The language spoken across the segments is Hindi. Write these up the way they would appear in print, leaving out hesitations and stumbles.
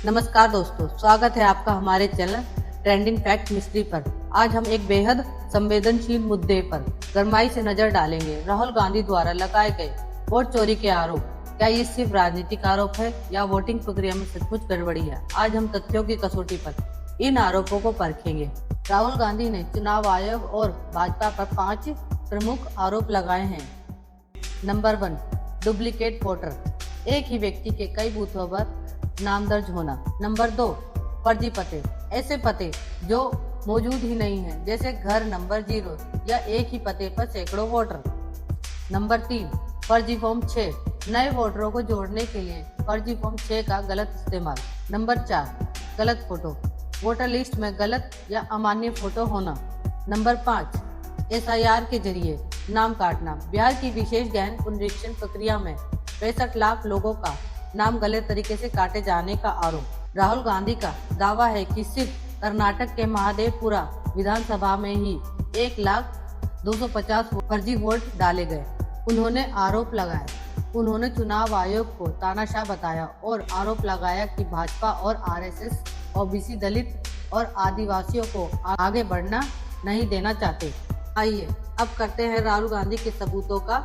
नमस्कार दोस्तों, स्वागत है आपका हमारे चैनल ट्रेंडिंग फैक्ट मिस्ट्री पर। आज हम एक बेहद संवेदनशील मुद्दे पर गहराई से नजर डालेंगे। राहुल गांधी द्वारा लगाए गए वोट चोरी के आरोप, क्या ये सिर्फ राजनीतिक आरोप है या वोटिंग प्रक्रिया में सचमुच गड़बड़ी है? आज हम तथ्यों की कसौटी पर इन आरोपों को परखेंगे। राहुल गांधी ने चुनाव आयोग और भाजपा पर 5 प्रमुख आरोप लगाए हैं। नंबर 1, डुप्लीकेट वोटर, एक ही व्यक्ति के कई बूथों पर नाम दर्ज होना। नंबर 2, फर्जी पते, ऐसे पते जो मौजूद ही नहीं है, जैसे घर नंबर 0 या एक ही पते पर सैकड़ों वोटर। नंबर 3, फर्जी फॉर्म 6, नए वोटरों को जोड़ने के लिए फर्जी फॉर्म 6 का गलत इस्तेमाल। नंबर 4, गलत फोटो, वोटर लिस्ट में गलत या अमान्य फोटो होना। नंबर 5, SIR के जरिए नाम काटना, बिहार की विशेष गहन पुनरीक्षण प्रक्रिया में 65 लाख लोगों का नाम गलत तरीके से काटे जाने का आरोप। राहुल गांधी का दावा है कि सिर्फ कर्नाटक के महादेवपुरा विधानसभा में ही 1,250,000 फर्जी वोट डाले गए। उन्होंने आरोप लगाया, उन्होंने चुनाव आयोग को तानाशाह बताया और आरोप लगाया कि भाजपा और RSS OBC दलित और आदिवासियों को आगे बढ़ना नहीं देना चाहते। आइए अब करते हैं राहुल गांधी के सबूतों का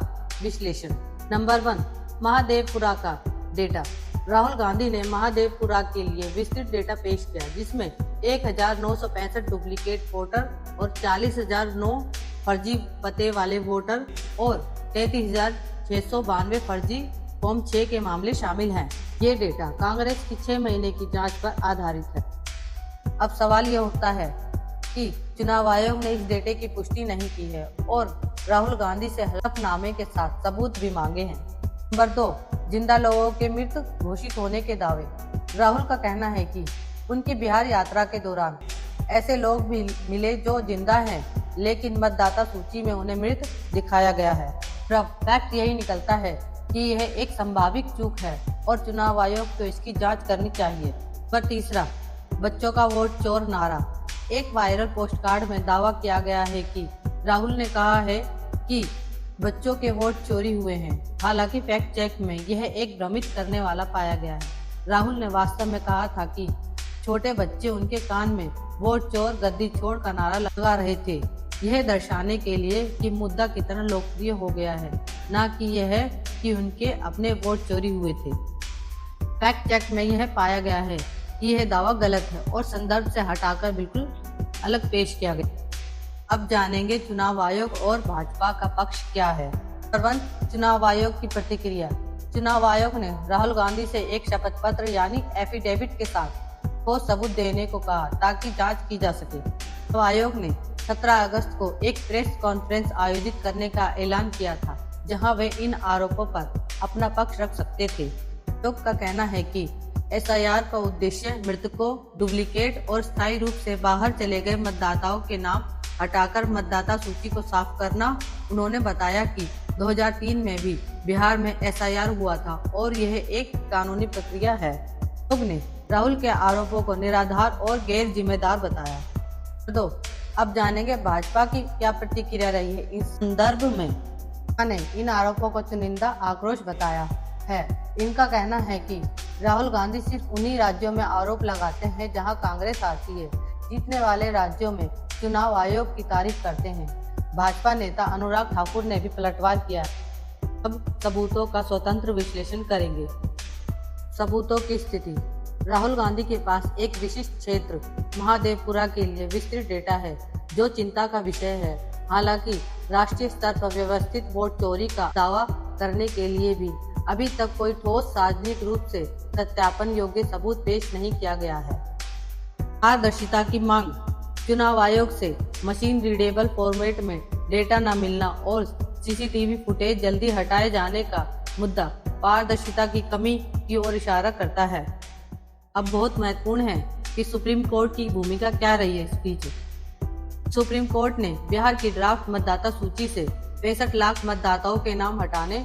विश्लेषण। नंबर 1, महादेवपुरा का डेटा। राहुल गांधी ने महादेवपुरा के लिए विस्तृत डेटा पेश किया, जिसमें 1,965 डुप्लीकेट वोटर और 40,009 फर्जी पते वाले वोटर और 33,692 फर्जी फॉर्म 6 के मामले शामिल हैं। ये डेटा कांग्रेस की 6 महीने की जांच पर आधारित है। अब सवाल यह उठता है कि चुनाव आयोग ने इस डेटे की पुष्टि नहीं की है और राहुल गांधी से हलफनामे के साथ सबूत भी मांगे हैं। नंबर 2, जिंदा लोगों के मृत घोषित होने के दावे। राहुल का कहना है कि उनकी बिहार यात्रा के दौरान ऐसे लोग भी मिले जो जिंदा हैं, लेकिन मतदाता सूची में उन्हें मृत दिखाया गया है। फैक्ट यही निकलता है कि यह एक संभावित चूक है और चुनाव आयोग को इसकी जांच करनी चाहिए। पर तीसरा, बच्चों का वोट चोर नारा। एक वायरल पोस्टकार्ड में दावा किया गया है कि राहुल ने कहा है कि बच्चों के वोट चोरी हुए हैं। हालांकि फैक्ट चेक में यह एक भ्रमित करने वाला पाया गया है। राहुल ने वास्तव में कहा था कि छोटे बच्चे उनके कान में वोट चोर गद्दी छोड़ का नारा लगा रहे थे, यह दर्शाने के लिए कि मुद्दा कितना लोकप्रिय हो गया है, न कि यह कि उनके अपने वोट चोरी हुए थे। फैक्ट चेक में यह पाया गया है कि यह दावा गलत है और संदर्भ से हटाकर बिल्कुल अलग पेश किया गया। अब जानेंगे चुनाव आयोग और भाजपा का पक्ष क्या है। नंबर 1, चुनाव आयोग की प्रतिक्रिया। चुनाव आयोग ने राहुल गांधी से एक शपथ पत्र यानी एफिडेविट के साथ ठोस सबूत देने को कहा ताकि जांच की जा सके। चुनाव आयोग ने 17 अगस्त को एक प्रेस कॉन्फ्रेंस आयोजित करने का ऐलान किया था, जहां वे इन आरोपों पर अपना पक्ष रख सकते थे। आयोग का कहना है कि SIR का उद्देश्य मृतकों, डुप्लीकेट और स्थायी रूप से बाहर चले गए मतदाताओं के नाम हटाकर मतदाता सूची को साफ करना। उन्होंने बताया कि 2003 में भी बिहार में SIR हुआ था और यह एक कानूनी प्रक्रिया है। आयोग ने राहुल के आरोपों को निराधार और गैर जिम्मेदार बताया। 2, अब जानेंगे भाजपा की क्या प्रतिक्रिया रही है इस संदर्भ में। ने इन आरोपों को चुनिंदा आक्रोश बताया है। इनका कहना है कि राहुल गांधी सिर्फ उन्हीं राज्यों में आरोप लगाते हैं जहां कांग्रेस आती है, जीतने वाले राज्यों में चुनाव आयोग की तारीफ करते हैं। भाजपा नेता अनुराग ठाकुर ने भी पलटवार किया। अब सबूतों का स्वतंत्र विश्लेषण करेंगे। सबूतों की स्थिति। राहुल गांधी के पास एक विशिष्ट क्षेत्र महादेवपुरा के लिए विस्तृत डेटा है जो चिंता का विषय है। हालांकि राष्ट्रीय स्तर पर व्यवस्थित वोट चोरी का दावा करने के लिए भी अभी तक कोई ठोस सार्वजनिक रूप से सत्यापन योग्य सबूत पेश नहीं किया गया है। पारदर्शिता की मांग। चुनाव आयोग से मशीन रीडेबल फॉर्मेट में डेटा न मिलना और CCTV फुटेज जल्दी हटाए जाने का मुद्दा पारदर्शिता की कमी की ओर इशारा करता है। अब बहुत महत्वपूर्ण है कि सुप्रीम कोर्ट की भूमिका क्या रही है इस बीच। सुप्रीम कोर्ट ने बिहार की ड्राफ्ट मतदाता सूची से 65 लाख मतदाताओं के नाम हटाने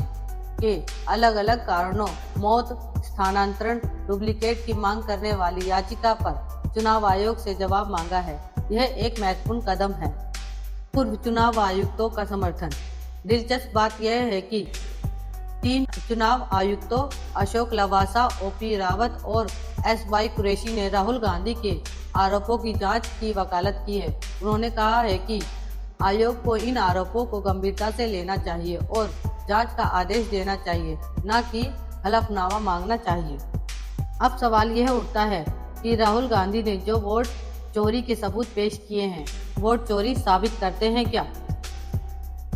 के अलग अलग कारणों, मौत, स्थानांतरण, डुप्लीकेट की मांग करने वाली याचिका पर चुनाव आयोग से जवाब मांगा है। यह एक महत्वपूर्ण कदम है। पूर्व चुनाव आयुक्तों का समर्थन। दिलचस्प बात यह है कि 3 चुनाव आयुक्तों अशोक लवासा, ओपी रावत और एस.वाई. कुरैशी ने राहुल गांधी के आरोपों की जांच की वकालत की है। उन्होंने कहा है कि आयोग को इन आरोपों को गंभीरता से लेना चाहिए और जांच का आदेश देना चाहिए, न कि हलफनामा मांगना चाहिए। अब सवाल यह उठता है कि राहुल गांधी ने जो वोट चोरी के सबूत पेश किए हैं, वोट चोरी साबित करते हैं क्या?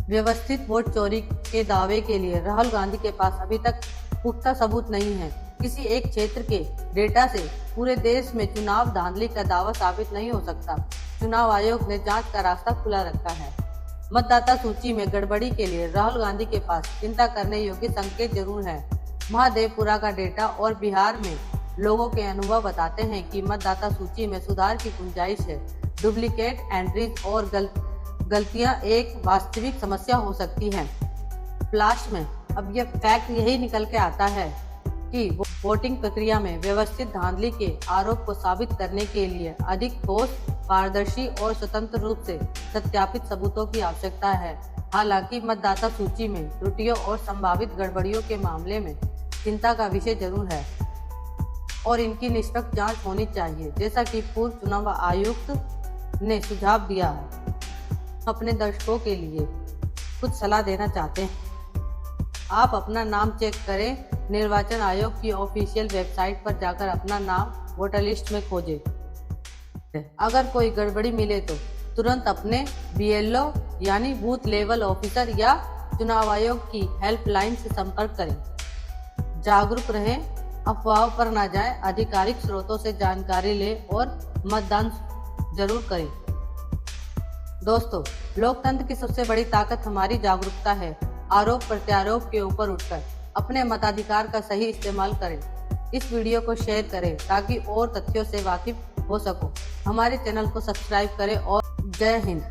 व्यवस्थित वोट चोरी के दावे के लिए राहुल गांधी के पास अभी तक पुख्ता सबूत नहीं है। किसी एक क्षेत्र के डेटा से पूरे देश में चुनाव धांधली का दावा साबित नहीं हो सकता। चुनाव आयोग ने जांच का रास्ता खुला रखा है। मतदाता सूची में गड़बड़ी के लिए राहुल गांधी के पास चिंता करने योग्य संकेत जरूर है। महादेवपुरा का डेटा और बिहार में लोगों के अनुभव बताते हैं कि मतदाता सूची में सुधार की गुंजाइश है। डुप्लीकेट एंट्रीज और गलतियां एक वास्तविक समस्या हो सकती हैं। फ्लैश में अब यह फैक्ट यही निकल के आता है कि वोटिंग प्रक्रिया में व्यवस्थित धांधली के आरोप को साबित करने के लिए अधिक ठोस, पारदर्शी और स्वतंत्र रूप से सत्यापित सबूतों की आवश्यकता है। हालांकि मतदाता सूची में त्रुटियों और संभावित गड़बड़ियों के मामले में चिंता का विषय जरूर है और इनकी निष्पक्ष जांच होनी चाहिए, जैसा कि पूर्व चुनाव आयुक्त ने सुझाव दिया है। अपने दर्शकों के लिए कुछ सलाह देना चाहते हैं। आप अपना नाम चेक करें। निर्वाचन आयोग की ऑफिशियल वेबसाइट पर जाकर अपना नाम वोटर लिस्ट में खोजें। अगर कोई गड़बड़ी मिले तो तुरंत अपने BLO यानी बूथ लेवल ऑफिसर या चुनाव आयोग की हेल्पलाइन से संपर्क करें। जागरूक रहें, अफवाहों पर न जाएं, आधिकारिक स्रोतों से जानकारी लें और मतदान जरूर करें। दोस्तों, लोकतंत्र की सबसे बड़ी ताकत हमारी जागरूकता है। आरोप प्रत्यारोप के ऊपर उठकर अपने मताधिकार का सही इस्तेमाल करें। इस वीडियो को शेयर करें ताकि और तथ्यों से वाकिफ हो सको। हमारे चैनल को सब्सक्राइब करें और जय हिंद।